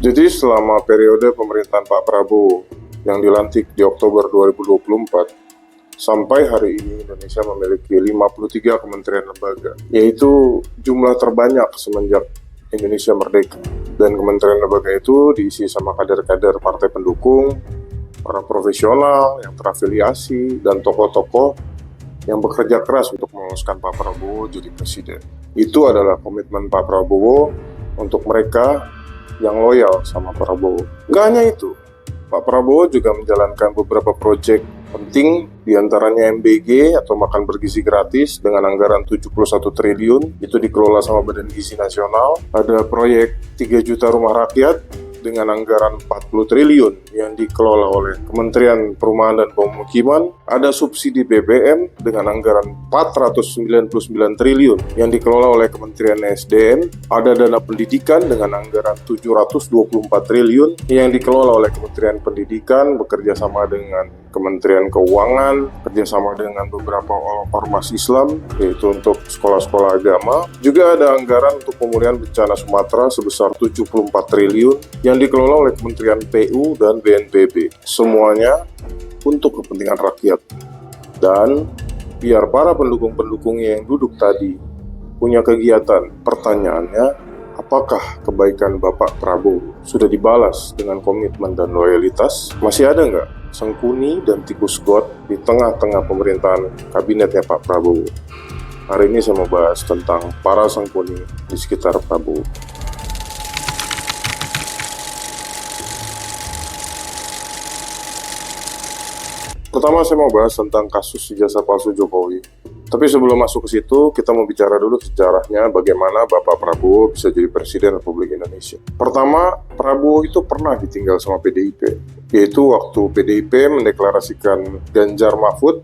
Jadi selama periode pemerintahan Pak Prabowo yang dilantik di Oktober 2024, sampai hari ini Indonesia memiliki 53 kementerian lembaga, yaitu jumlah terbanyak semenjak Indonesia merdeka. Dan kementerian lembaga itu diisi sama kader-kader partai pendukung, para profesional yang terafiliasi, dan tokoh-tokoh yang bekerja keras untuk meloloskan Pak Prabowo jadi presiden. Itu adalah komitmen Pak Prabowo untuk mereka yang loyal sama Prabowo. Nggak hanya itu, Pak Prabowo juga menjalankan beberapa proyek penting, diantaranya MBG atau makan bergizi gratis dengan anggaran 71 triliun, itu dikelola sama Badan Gizi Nasional. Ada proyek 3 juta rumah rakyat dengan anggaran 40 triliun yang dikelola oleh Kementerian Perumahan dan Pemukiman. Ada subsidi BBM dengan anggaran 499 triliun yang dikelola oleh Kementerian SDM. Ada dana pendidikan dengan anggaran 724 triliun yang dikelola oleh Kementerian Pendidikan bekerja sama dengan Kementerian Keuangan, kerjasama dengan beberapa ormas Islam, yaitu untuk sekolah-sekolah agama. Juga ada anggaran untuk pemulihan bencana Sumatera sebesar 74 triliun yang dikelola oleh Kementerian PU dan BNPB. Semuanya untuk kepentingan rakyat. Dan biar para pendukung-pendukungnya yang duduk tadi punya kegiatan, pertanyaannya, apakah kebaikan Bapak Prabowo sudah dibalas dengan komitmen dan loyalitas? Masih ada nggak sengkuni dan tikus got di tengah-tengah pemerintahan kabinetnya Pak Prabowo? Hari ini saya mau bahas tentang para sengkuni di sekitar Prabowo. Pertama saya mau bahas tentang kasus ijazah palsu Jokowi. Tapi sebelum masuk ke situ, kita mau bicara dulu sejarahnya bagaimana Bapak Prabowo bisa jadi Presiden Republik Indonesia. Pertama, Prabowo itu pernah ditinggal sama PDIP, yaitu waktu PDIP mendeklarasikan Ganjar Mahfud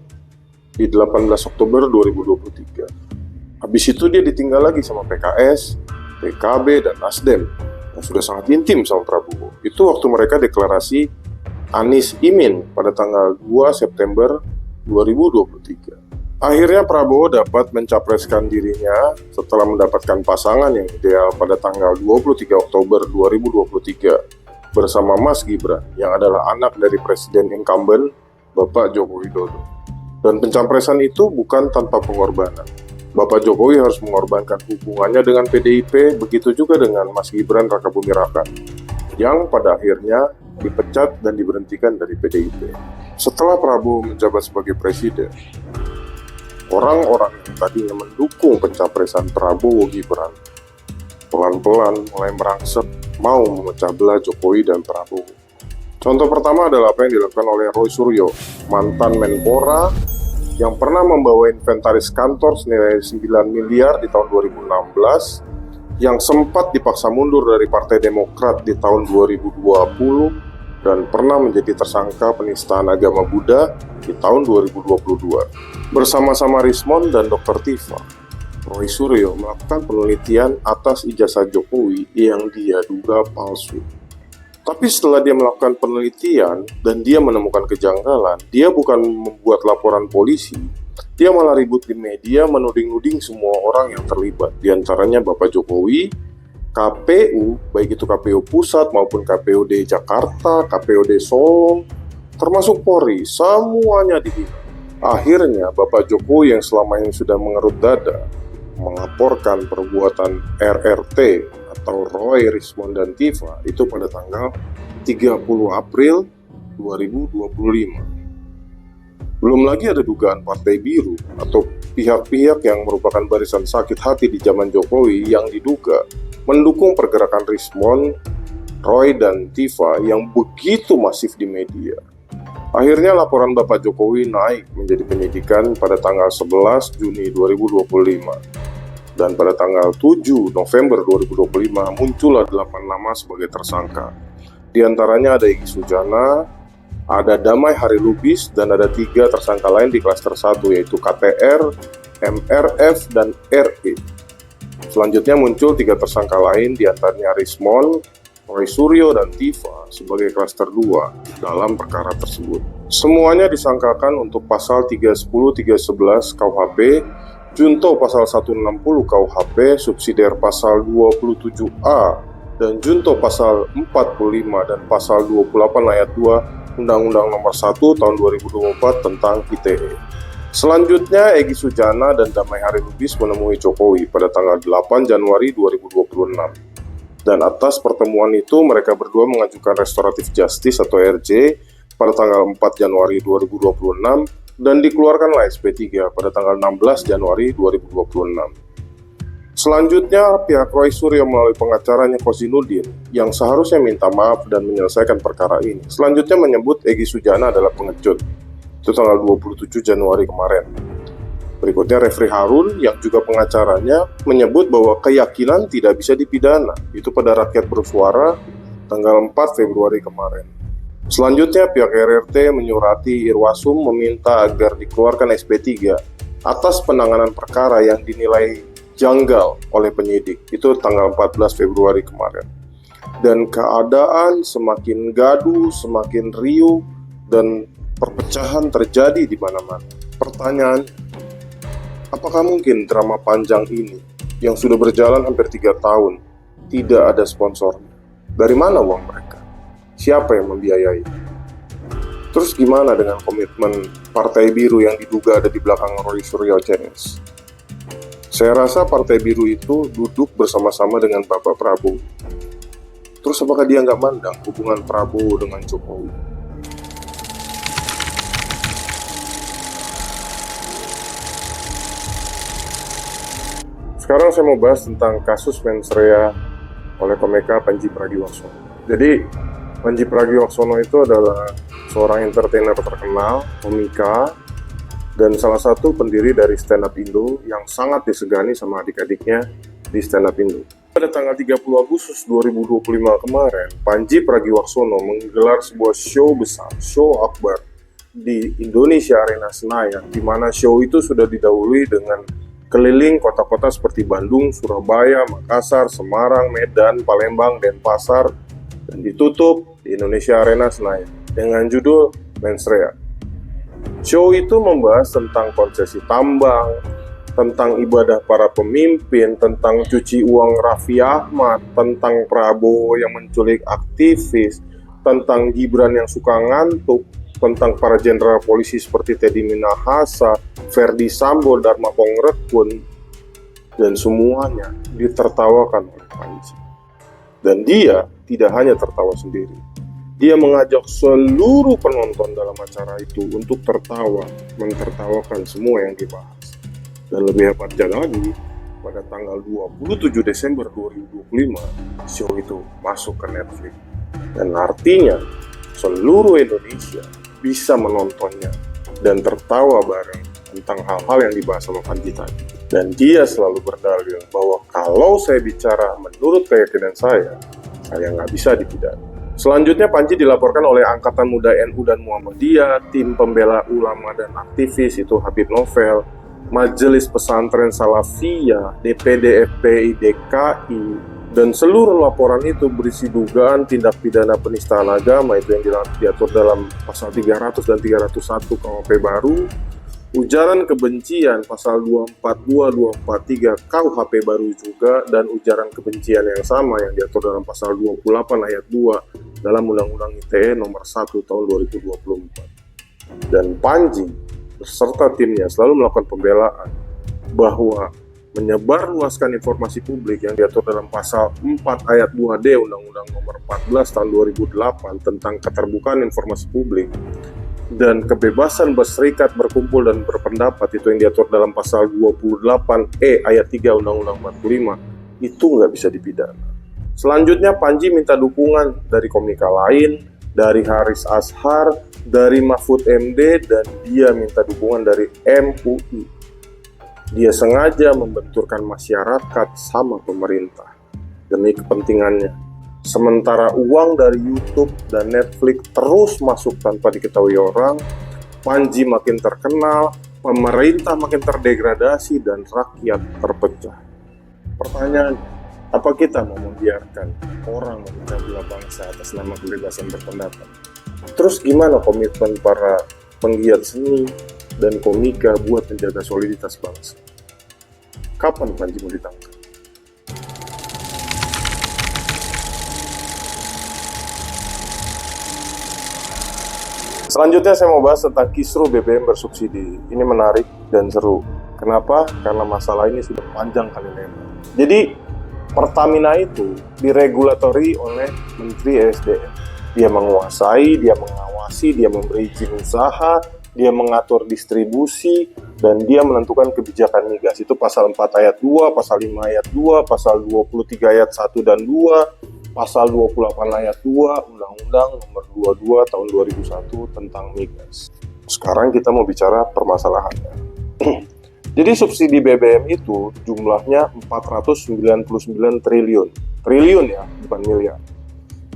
di 18 Oktober 2023. Habis itu dia ditinggal lagi sama PKS, PKB, dan Nasdem yang sudah sangat intim sama Prabowo. Itu waktu mereka deklarasi Anies Imin pada tanggal 2 September 2023. Akhirnya Prabowo dapat mencapreskan dirinya setelah mendapatkan pasangan yang ideal pada tanggal 23 Oktober 2023 bersama Mas Gibran yang adalah anak dari Presiden incumbent Bapak Joko Widodo. Dan pencapresan itu bukan tanpa pengorbanan. Bapak Jokowi harus mengorbankan hubungannya dengan PDIP, begitu juga dengan Mas Gibran Rakabuming Raka, yang pada akhirnya dipecat dan diberhentikan dari PDIP. Setelah Prabowo menjabat sebagai presiden, orang-orang yang tadinya mendukung pencapresan Prabowo Gibran pelan-pelan mulai merangsek mau memecah belah Jokowi dan Prabowo. Contoh pertama adalah apa yang dilakukan oleh Roy Suryo, mantan Menpora yang pernah membawa inventaris kantor senilai 9 miliar di tahun 2016, yang sempat dipaksa mundur dari Partai Demokrat di tahun 2020 dan pernah menjadi tersangka penistaan agama Buddha di tahun 2022. Bersama-sama Rismond dan Dr. Tifa, Roy Suryo melakukan penelitian atas ijazah Jokowi yang dia duga palsu. Tapi setelah dia melakukan penelitian dan dia menemukan kejanggalan, dia bukan membuat laporan polisi, dia malah ribut di media menuding-nuding semua orang yang terlibat, diantaranya Bapak Jokowi, KPU, baik itu KPU Pusat maupun KPUD Jakarta, KPUD Solo, termasuk Polri, semuanya dihina. Akhirnya Bapak Jokowi yang selama ini sudah mengerut dada melaporkan perbuatan RRT atau Roy, Rismond, dan Tifa itu pada tanggal 30 April 2025. Belum lagi ada dugaan Partai Biru atau pihak-pihak yang merupakan barisan sakit hati di zaman Jokowi yang diduga mendukung pergerakan Rismond, Roy, dan Tifa yang begitu masif di media. Akhirnya laporan Bapak Jokowi naik menjadi penyidikan pada tanggal 11 Juni 2025. Dan pada tanggal 7 November 2025 muncullah 8 nama sebagai tersangka. Di antaranya ada Egy Sujana, ada Damai Harilubis, dan ada 3 tersangka lain di klaster 1 yaitu KTR, MRF, dan RE. Selanjutnya muncul 3 tersangka lain di antaranya Rismond, Roy Suryo, dan Tifa sebagai klaster 2 dalam perkara tersebut. Semuanya disangkakan untuk pasal 310, 311 KUHP, junto pasal 160 KUHP, subsidiar pasal 27A dan junto pasal 45 dan pasal 28 ayat 2 Undang-Undang Nomor 1 Tahun 2024 tentang ITE. Selanjutnya, Egy Sujana dan Damai Harilubis menemui Jokowi pada tanggal 8 Januari 2026. Dan atas pertemuan itu, mereka berdua mengajukan restoratif justice atau RJ pada tanggal 4 Januari 2026 dan dikeluarkanlah SP3 pada tanggal 16 Januari 2026. Selanjutnya, pihak Roy Suryo melalui pengacaranya Kozinudin yang seharusnya minta maaf dan menyelesaikan perkara ini. Selanjutnya menyebut Egy Sujana adalah pengecut. Itu tanggal 27 Januari kemarin. Berikutnya Refri Harun yang juga pengacaranya menyebut bahwa keyakinan tidak bisa dipidana. Itu pada Rakyat Bersuara tanggal 4 Februari kemarin. Selanjutnya pihak RRT menyurati Irwasum meminta agar dikeluarkan SP3 atas penanganan perkara yang dinilai janggal oleh penyidik. Itu tanggal 14 Februari kemarin. Dan keadaan semakin gaduh, semakin riuh, dan perpecahan terjadi di mana-mana. Pertanyaan, apakah mungkin drama panjang ini yang sudah berjalan hampir 3 tahun tidak ada sponsornya? Dari mana uang mereka? Siapa yang membiayai? Terus gimana dengan komitmen Partai Biru yang diduga ada di belakang Roy Suryo CS? Saya rasa Partai Biru itu duduk bersama-sama dengan Bapak Prabowo. Terus apakah dia nggak mandang hubungan Prabowo dengan Jokowi? Sekarang saya mau bahas tentang kasus mensrea oleh Komika Panji Pragiwaksono. Jadi Panji Pragiwaksono itu adalah seorang entertainer terkenal, komika, dan salah satu pendiri dari Stand Up Indo yang sangat disegani sama adik-adiknya di Stand Up Indo. Pada tanggal 30 Agustus 2025 kemarin, Panji Pragiwaksono menggelar sebuah show besar, show akbar di Indonesia Arena Senayan, di mana show itu sudah didahului dengan keliling kota-kota seperti Bandung, Surabaya, Makassar, Semarang, Medan, Palembang, Denpasar, dan ditutup di Indonesia Arena Senayan dengan judul Mensrea. Show itu membahas tentang konsesi tambang, tentang ibadah para pemimpin, tentang cuci uang Raffi Ahmad, tentang Prabowo yang menculik aktivis, tentang Gibran yang suka ngantuk, tentang para jenderal polisi seperti Teddy Minahasa, Ferdi Sambo, Dharma Pongrekun, dan semuanya ditertawakan oleh Panji. Dan dia tidak hanya tertawa sendiri. Dia mengajak seluruh penonton dalam acara itu untuk tertawa, mentertawakan semua yang dibahas. Dan lebih hebatnya lagi, pada tanggal 27 Desember 2025, show itu masuk ke Netflix. Dan artinya, seluruh Indonesia bisa menontonnya dan tertawa bareng tentang hal-hal yang dibahas sama Panji tadi. Dan dia selalu berdalil bahwa kalau saya bicara menurut keyakinan saya nggak bisa dipidana. Selanjutnya Panji dilaporkan oleh Angkatan Muda NU dan Muhammadiyah, tim pembela ulama dan aktivis itu Habib Novel, Majelis Pesantren Salafiyah, DPD FPI DKI, dan seluruh laporan itu berisi dugaan tindak pidana penistaan agama itu yang diatur dalam pasal 300 dan 301 KUHP baru, ujaran kebencian pasal 242, 243 KUHP baru juga, dan ujaran kebencian yang sama yang diatur dalam pasal 28 ayat 2 dalam Undang-Undang ITE Nomor 1 Tahun 2024. Dan Panji beserta timnya selalu melakukan pembelaan bahwa menyebarluaskan informasi publik yang diatur dalam pasal 4 ayat 2D Undang-Undang Nomor 14 Tahun 2008 tentang keterbukaan informasi publik dan kebebasan berserikat, berkumpul, dan berpendapat itu yang diatur dalam pasal 28E ayat 3 Undang-Undang 45 itu nggak bisa dipidana. Selanjutnya Panji minta dukungan dari komika lain, dari Haris Ashar, dari Mahfud MD, dan dia minta dukungan dari MUI. Dia sengaja membenturkan masyarakat sama pemerintah demi kepentingannya. Sementara uang dari YouTube dan Netflix terus masuk tanpa diketahui orang, Panji makin terkenal, pemerintah makin terdegradasi, dan rakyat terpecah. Pertanyaannya, apa kita mau membiarkan orang memecah belah bangsa atas nama kebebasan berpendapat? Terus gimana komitmen para penggiat seni dan komika buat menjaga soliditas bangsa? Kapan Panji mau ditangkap? Selanjutnya saya mau bahas tentang kisruh BBM bersubsidi. Ini menarik dan seru. Kenapa? Karena masalah ini sudah panjang kali lebar. Jadi Pertamina itu diregulatori oleh Menteri ESDM. Dia menguasai, dia mengawasi, dia memberi izin usaha, dia mengatur distribusi, dan dia menentukan kebijakan migas. Itu pasal 4 ayat 2, pasal 5 ayat 2, pasal 23 ayat 1 dan 2, pasal 28 ayat 2, Undang-Undang nomor 22 tahun 2001 tentang migas. Sekarang kita mau bicara permasalahannya. Jadi subsidi BBM itu jumlahnya 499 triliun. Triliun ya, bukan miliar.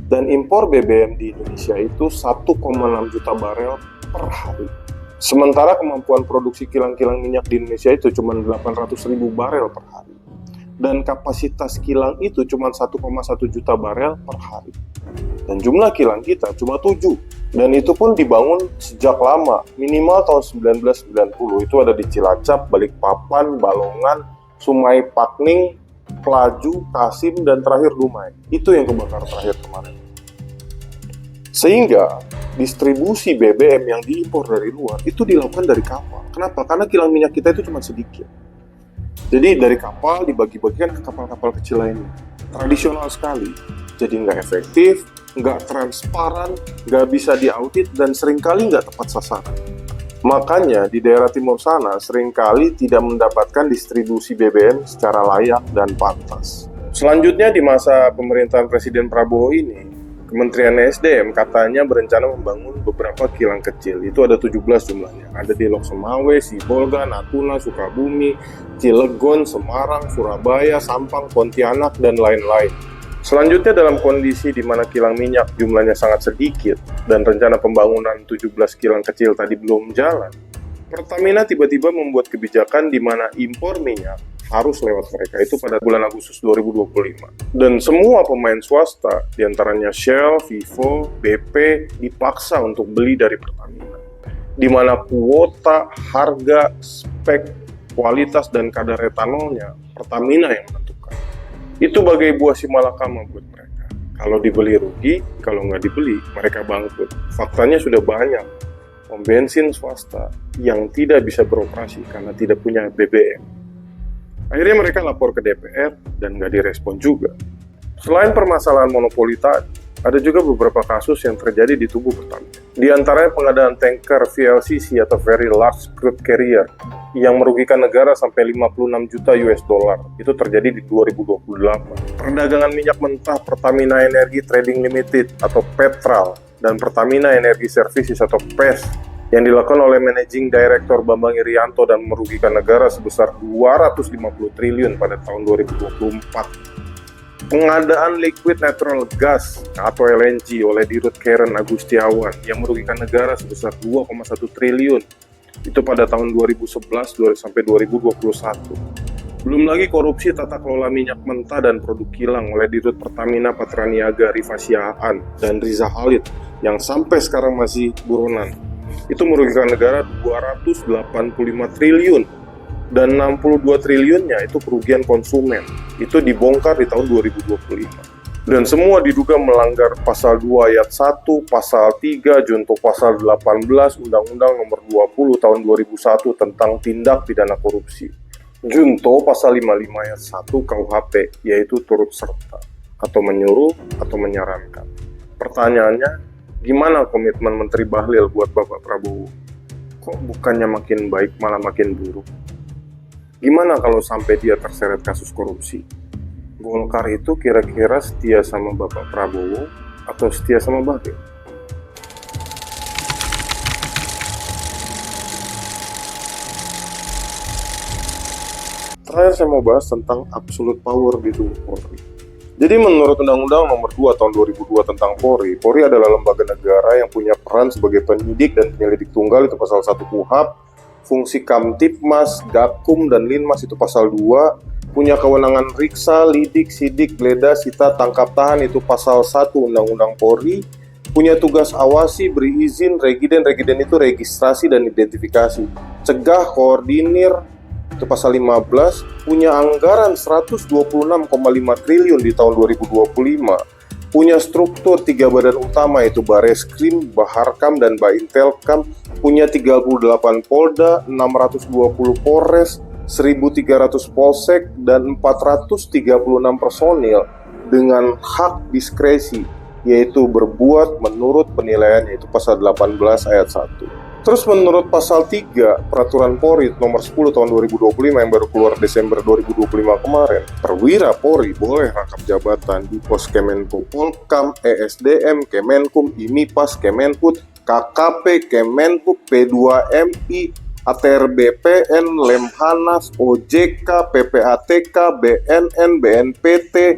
Dan impor BBM di Indonesia itu 1,6 juta barel per hari. Sementara kemampuan produksi kilang-kilang minyak di Indonesia itu cuma 800 ribu barel per hari. Dan kapasitas kilang itu cuma 1,1 juta barel per hari. Dan jumlah kilang kita cuma 7. Dan itu pun dibangun sejak lama, minimal tahun 1990. Itu ada di Cilacap, Balikpapan, Balongan, Sumai Pakning, Pelaju, Kasim, dan terakhir Dumai. Itu yang kebakar terakhir kemarin. Sehingga distribusi BBM yang diimpor dari luar itu dilakukan dari kapal. Kenapa? Karena kilang minyak kita itu cuma sedikit. Jadi dari kapal dibagi-bagikan ke kapal-kapal kecil lainnya. Tradisional sekali. Jadi nggak efektif, nggak transparan, nggak bisa diaudit, dan seringkali nggak tepat sasaran. Makanya di daerah timur sana seringkali tidak mendapatkan distribusi BBM secara layak dan pantas. Selanjutnya di masa pemerintahan Presiden Prabowo ini, Kementerian SDM katanya berencana membangun beberapa kilang kecil. Itu ada 17 jumlahnya. Ada di Lok Semawe, Sibolga, Natuna, Sukabumi, Cilegon, Semarang, Surabaya, Sampang, Pontianak, dan lain-lain. Selanjutnya dalam kondisi di mana kilang minyak jumlahnya sangat sedikit dan rencana pembangunan 17 kilang kecil tadi belum jalan, Pertamina tiba-tiba membuat kebijakan di mana impor minyak harus lewat mereka. Itu pada bulan Agustus 2025. Dan semua pemain swasta, diantaranya Shell, Vivo, BP, dipaksa untuk beli dari Pertamina. Di mana kuota, harga, spek, kualitas, dan kadar etanolnya Pertamina yang menentukan. Itu bagai buah si malakama buat mereka. Kalau dibeli rugi, kalau nggak dibeli, mereka bangkrut. Faktanya sudah banyak pom bensin swasta yang tidak bisa beroperasi karena tidak punya BBM. Akhirnya mereka lapor ke DPR dan nggak direspon juga. Selain permasalahan monopoli tadi, ada juga beberapa kasus yang terjadi di tubuh Pertamina. Di antaranya pengadaan tanker VLCC atau Very Large Crude Carrier yang merugikan negara sampai 56 juta US dollar. Itu terjadi di 2028. Perdagangan minyak mentah Pertamina Energy Trading Limited atau Petral dan Pertamina Energy Services atau PES yang dilakukan oleh Managing Director Bambang Irianto dan merugikan negara sebesar 250 triliun pada tahun 2024. Pengadaan liquid natural gas atau LNG oleh Dirut Karen Agustiawan yang merugikan negara sebesar 2,1 triliun. Itu pada tahun 2011 sampai 2021. Belum lagi korupsi tata kelola minyak mentah dan produk kilang oleh Dirut Pertamina Patraniaga Rifa Siahaan dan Riza Khalid yang sampai sekarang masih buronan. Itu merugikan negara 285 triliun. Dan 62 triliunnya itu kerugian konsumen. Itu dibongkar di tahun 2025. Dan semua diduga melanggar pasal 2 ayat 1, pasal 3, junto pasal 18 Undang-Undang nomor 20 tahun 2001 tentang tindak pidana korupsi. Junto pasal 55 ayat 1 KUHP, yaitu turut serta atau menyuruh atau menyarankan. Pertanyaannya, gimana komitmen Menteri Bahlil buat Bapak Prabowo? Kok bukannya makin baik malah makin buruk? Gimana kalau sampai dia terseret kasus korupsi? Golkar itu kira-kira setia sama Bapak Prabowo atau setia sama Bahlil? Terakhir saya mau bahas tentang absolute power di tubuh Polri. Jadi menurut Undang-Undang nomor 2 tahun 2002 tentang Polri, Polri adalah lembaga negara yang punya peran sebagai penyidik dan penyelidik tunggal, itu pasal 1 KUHP. Fungsi Kamtipmas, Gakum, dan Linmas itu pasal 2, punya kewenangan riksa, lidik, sidik, geledah, sita, tangkap tahan itu pasal 1 Undang-Undang Polri, punya tugas awasi, beri izin, regiden itu registrasi dan identifikasi, cegah, koordinir, itu pasal 15, punya anggaran 126,5 triliun di tahun 2025, punya struktur 3 badan utama, yaitu Bareskrim, Baharkam, dan Baintelkam, punya 38 Polda, 620 Polres, 1.300 Polsek, dan 436 personil dengan hak diskresi, yaitu berbuat menurut penilaian, yaitu pasal 18 ayat 1. Terus menurut pasal 3 Peraturan Polri nomor 10 tahun 2025 yang baru keluar Desember 2025 kemarin, perwira Polri boleh rangkap jabatan di pos Kemenko Polkam, ESDM, Kemenkum, IMIPAS, Kemenhub, KKP, Kemenhub, P2MI, ATR BPN, Lemhanas, OJK, PPATK, BNN, BNPT,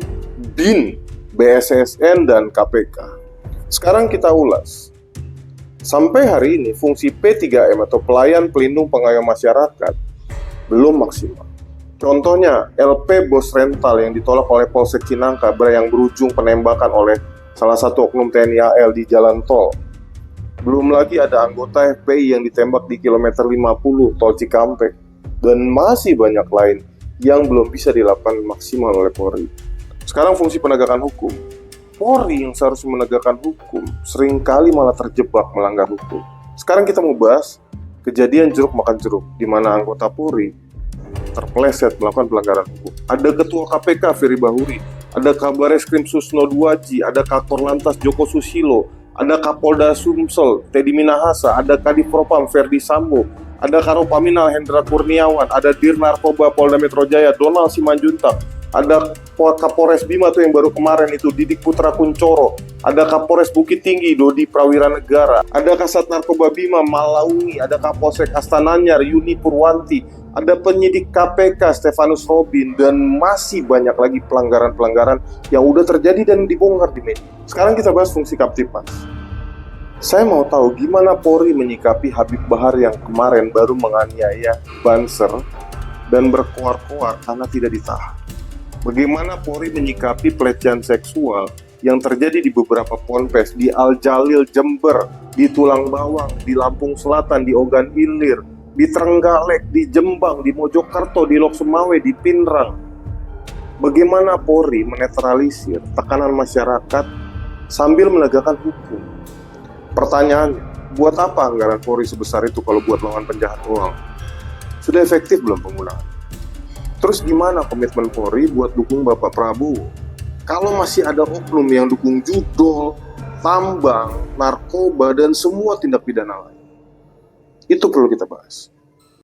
BIN, BSSN, dan KPK. Sekarang kita ulas. Sampai hari ini, fungsi P3M atau Pelayan Pelindung Pengayom Masyarakat belum maksimal. Contohnya, LP Bos Rental yang ditolak oleh Polsek Cinangka yang berujung penembakan oleh salah satu oknum TNI AL di jalan tol. Belum lagi ada anggota FPI yang ditembak di kilometer 50 tol Cikampek. Dan masih banyak lain yang belum bisa dilakukan maksimal oleh Polri. Sekarang fungsi penegakan hukum. Polri yang seharusnya menegakkan hukum seringkali malah terjebak melanggar hukum. Sekarang kita mau bahas kejadian jeruk makan jeruk, di mana anggota Polri terpeleset melakukan pelanggaran hukum. Ada Ketua KPK Firly Bahuri, ada Kabareskrim Susno Duaji, ada Kakor Lantas Joko Susilo, ada Kapolda Sumsel Teddy Minahasa, ada Kadif Propam Ferdi Sambo, ada Karopaminal Hendra Kurniawan, ada Dir Narkoba Polda Metro Jaya Donald Simanjuntak, ada Kapolres Bima tuh yang baru kemarin itu Didik Putra Kuncoro, ada Kapolres Bukit Tinggi Dodi Prawira Negara, ada Kasat Narkoba Bima Malaungi, ada Kapolsek Astananyar Yuni Purwanti, ada penyidik KPK Stefanus Robin, dan masih banyak lagi pelanggaran-pelanggaran yang udah terjadi dan dibongkar di media. Sekarang kita bahas fungsi Kaptipas. Saya mau tahu gimana Polri menyikapi Habib Bahar yang kemarin baru menganiaya Banser dan berkoar-koar karena tidak ditahan. Bagaimana Polri menyikapi pelecehan seksual yang terjadi di beberapa ponpes, di Al Jalil Jember, di Tulang Bawang, di Lampung Selatan, di Ogan Ilir, di Trenggalek, di Jembang, di Mojokerto, di Lok Sumawe, di Pinrang. Bagaimana Polri menetralisir tekanan masyarakat sambil menegakkan hukum? Pertanyaannya, buat apa anggaran Polri sebesar itu kalau buat lawan penjahat uang? Sudah efektif belum penggunaan? Terus gimana komitmen Polri buat dukung Bapak Prabowo? Kalau masih ada oknum yang dukung judol, tambang, narkoba, dan semua tindak pidana lain. Itu perlu kita bahas.